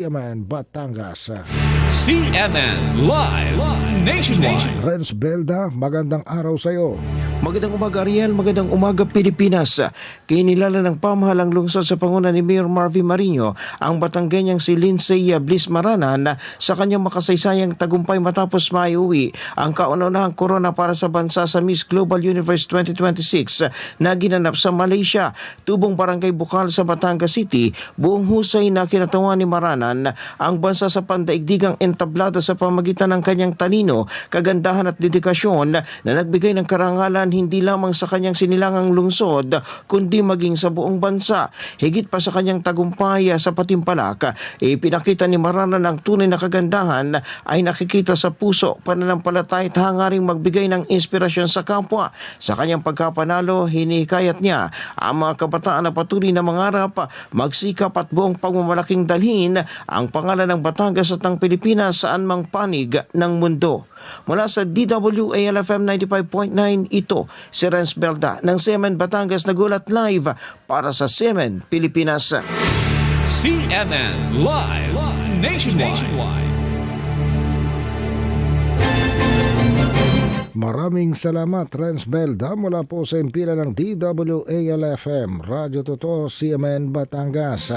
Yaman, Batangas. CNN Live Nationwide. Renz Belda, magandang araw sa iyo. Magandang umaga Ariel, magandang umaga Pilipinas. Kinilala ng pamahalang lungsod sa panguna ni Mayor Marvin Marino ang Batanggenyang si Lindsay Bliss Maranan sa kanyang makasaysayang tagumpay matapos maiuwi ang kauna-unahang corona para sa bansa sa Miss Global Universe 2026 na ginanap sa Malaysia. Tubong Barangay Bukal sa Batangas City, buong husay na kinatawan ni Maranan ang bansa sa pandaigdigang entablado sa pamagitan ng kanyang talino, kagandahan at dedikasyon na nagbigay ng karangalan hindi lamang sa kanyang sinilangang lungsod kundi maging sa buong bansa. Higit pa sa kanyang tagumpay sa Patimpalak, ipinakita ni Maranan ang tunay na kagandahan ay nakikita sa puso, pananampalataya at hangaring magbigay ng inspirasyon sa kapwa. Sa kanyang pagkapanalo, hinihikayat niya ang mga kabataan na patuloy na mangarap, magsikap at buong pagmamalaking dalhin ang pangalan ng Batangas at ng Pilipinas saan mang panig ng mundo. Mula sa DWALFM 95.9, ito si Renz Belda ng CNN Batangas nagulat live para sa CNN Pilipinas. CNN Live Nationwide. Maraming salamat, Renz Belda, mula po sa impila ng DWALFM, Radyo Totoo, CMN Batangas.